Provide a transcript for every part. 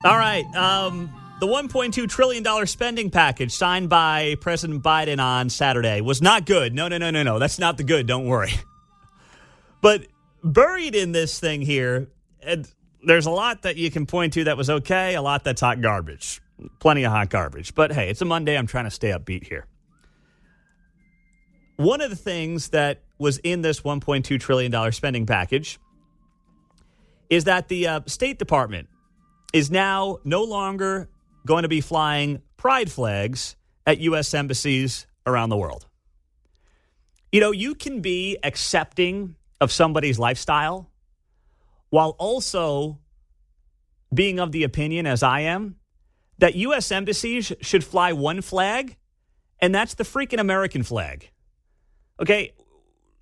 All right. The $1.2 trillion spending package signed by President Biden on Saturday was not good. No. That's not the good. Don't worry. But buried in this thing here, there's a lot that you can point to that was okay, a lot that's hot garbage. Plenty of hot garbage. But hey, it's a Monday. I'm trying to stay upbeat here. One of the things that was in this $1.2 trillion spending package is that the State Department is now no longer going to be flying pride flags at U.S. embassies around the world. You know, you can be accepting of somebody's lifestyle while also being of the opinion, as I am, that U.S. embassies should fly one flag, and that's the freaking American flag. Okay,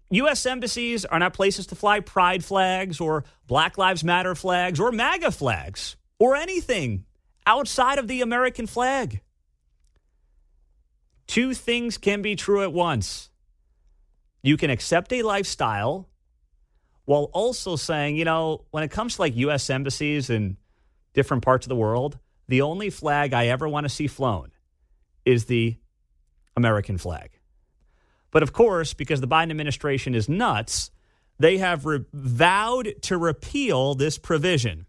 U.S. embassies are not places to fly pride flags or Black Lives Matter flags or MAGA flags or anything outside of the American flag. Two things can be true at once. You can accept a lifestyle while also saying, you know, when it comes to like U.S. embassies in different parts of the world, the only flag I ever want to see flown is the American flag. But of course, because the Biden administration is nuts, they have vowed to repeal this provision,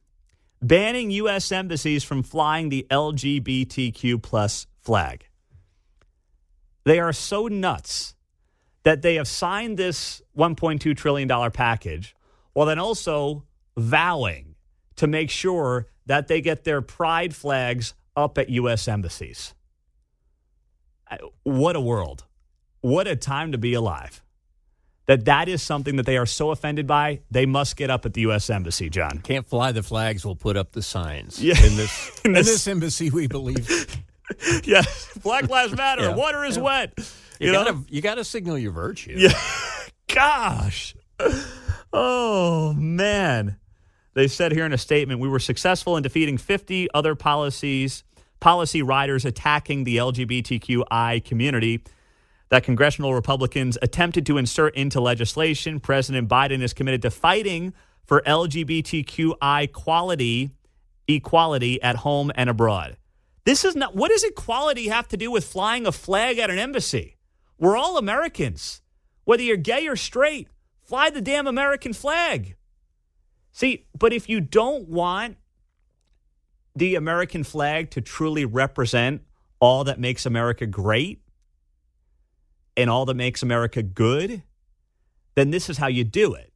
banning U.S. embassies from flying the LGBTQ plus flag. They are so nuts that they have signed this $1.2 trillion package while then also vowing to make sure that they get their pride flags up at U.S. embassies. What a world. What a time to be alive. That is something that they are so offended by, they must get up at the U.S. Embassy, John. Can't fly the flags, we'll put up the signs. Yeah. In this embassy, we believe. Yes, Black Lives Matter, yeah. Water is wet. You got to signal your virtue. Yeah. Gosh. Oh, man. They said here in a statement, we were successful in defeating 50 other policy riders attacking the LGBTQI community that congressional Republicans attempted to insert into legislation. President Biden is committed to fighting for LGBTQI equality at home and abroad. This is not, what does equality have to do with flying a flag at an embassy? We're all Americans. Whether you're gay or straight, fly the damn American flag. See, but if you don't want the American flag to truly represent all that makes America great, and all that makes America good, then this is how you do it,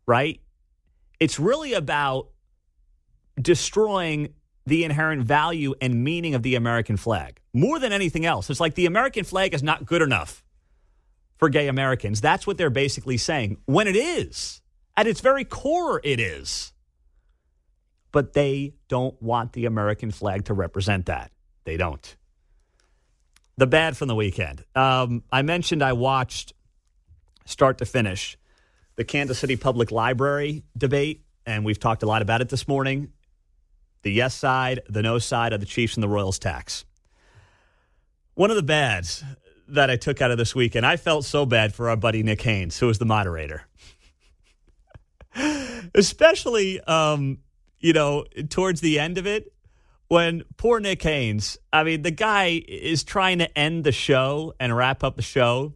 right? It's really about destroying the inherent value and meaning of the American flag. More than anything else, it's like the American flag is not good enough for gay Americans. That's what they're basically saying, when it is. At its very core, it is. But they don't want the American flag to represent that. They don't. The bad from the weekend. I mentioned I watched start to finish the Kansas City Public Library debate, and we've talked a lot about it this morning. The yes side, the no side of the Chiefs and the Royals tax. One of the bads that I took out of this weekend, I felt so bad for our buddy Nick Haynes, who was the moderator. Especially, towards the end of it, when poor Nick Haynes, I mean, the guy is trying to end the show and wrap up the show.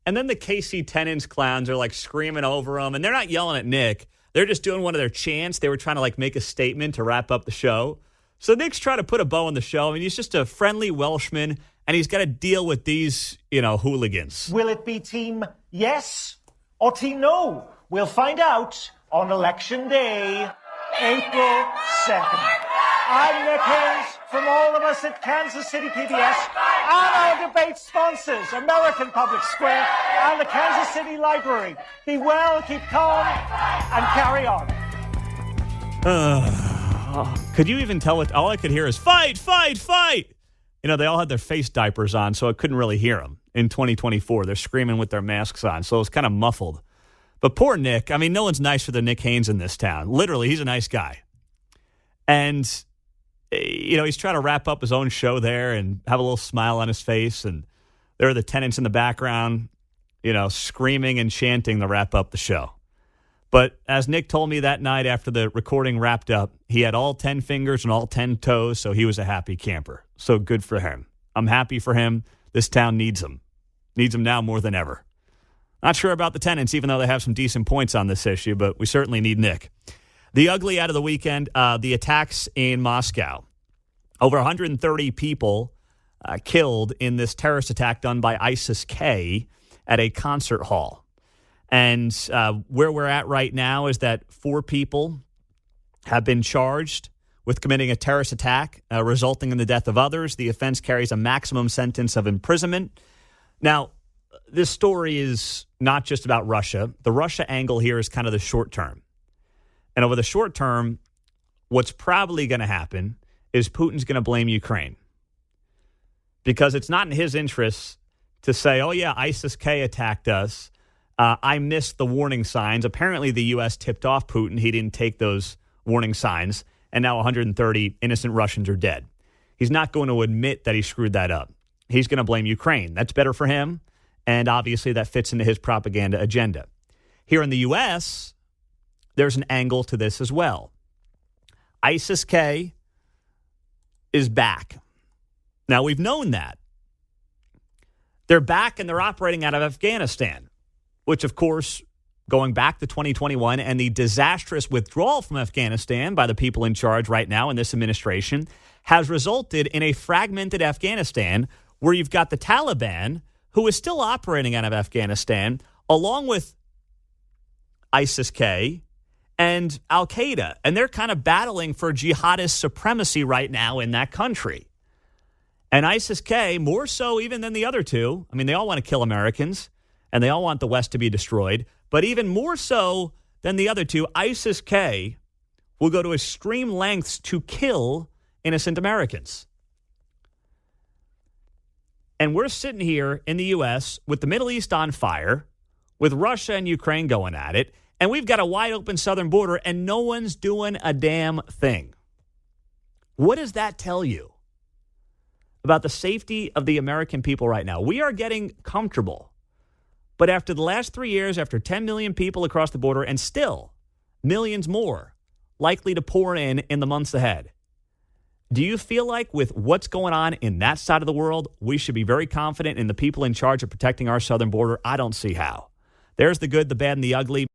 And then the KC Tenants clowns are like screaming over him. And they're not yelling at Nick. They're just doing one of their chants. They were trying to like make a statement to wrap up the show. So Nick's trying to put a bow on the show. I mean, he's just a friendly Welshman. And he's got to deal with these, hooligans. Will it be team yes or team no? We'll find out on Election Day, April 2nd. I'm Nick Haynes from all of us at Kansas City PBS and our debate sponsors, American Public Square and the Kansas City Library. Be well, keep calm, and carry on. Could you even tell what all I could hear is fight, fight, fight? They all had their face diapers on, so I couldn't really hear them. In 2024, they're screaming with their masks on, so it was kind of muffled. But poor Nick, I mean, no one's nicer than Nick Haynes in this town. Literally, he's a nice guy. And he's trying to wrap up his own show there and have a little smile on his face. And there are the tenants in the background, screaming and chanting to wrap up the show. But as Nick told me that night after the recording wrapped up, he had all 10 fingers and all 10 toes, so he was a happy camper. So good for him. I'm happy for him. This town needs him. Needs him now more than ever. Not sure about the Tenants, even though they have some decent points on this issue, but we certainly need Nick. The ugly out of the weekend, the attacks in Moscow. Over 130 people killed in this terrorist attack done by ISIS-K at a concert hall. And where we're at right now is that 4 people have been charged with committing a terrorist attack resulting in the death of others. The offense carries a maximum sentence of imprisonment. Now, this story is not just about Russia. The Russia angle here is kind of the short term. And over the short term, what's probably going to happen is Putin's going to blame Ukraine. Because it's not in his interests to say, oh, yeah, ISIS-K attacked us. I missed the warning signs. Apparently, the U.S. tipped off Putin. He didn't take those warning signs. And now 130 innocent Russians are dead. He's not going to admit that he screwed that up. He's going to blame Ukraine. That's better for him. And obviously, that fits into his propaganda agenda. Here in the U.S., there's an angle to this as well. ISIS-K is back. Now, we've known that. They're back and they're operating out of Afghanistan, which, of course, going back to 2021 and the disastrous withdrawal from Afghanistan by the people in charge right now in this administration has resulted in a fragmented Afghanistan where you've got the Taliban, who is still operating out of Afghanistan, along with ISIS-K and Al-Qaeda. And they're kind of battling for jihadist supremacy right now in that country. And ISIS-K, more so even than the other two, I mean, they all want to kill Americans, and they all want the West to be destroyed. But even more so than the other two, ISIS-K will go to extreme lengths to kill innocent Americans. And we're sitting here in the U.S. with the Middle East on fire, with Russia and Ukraine going at it, and we've got a wide open southern border, and no one's doing a damn thing. What does that tell you about the safety of the American people right now? We are getting comfortable. But after the last 3 years, after 10 million people across the border, and still millions more likely to pour in the months ahead, do you feel like with what's going on in that side of the world, we should be very confident in the people in charge of protecting our southern border? I don't see how. There's the good, the bad, and the ugly.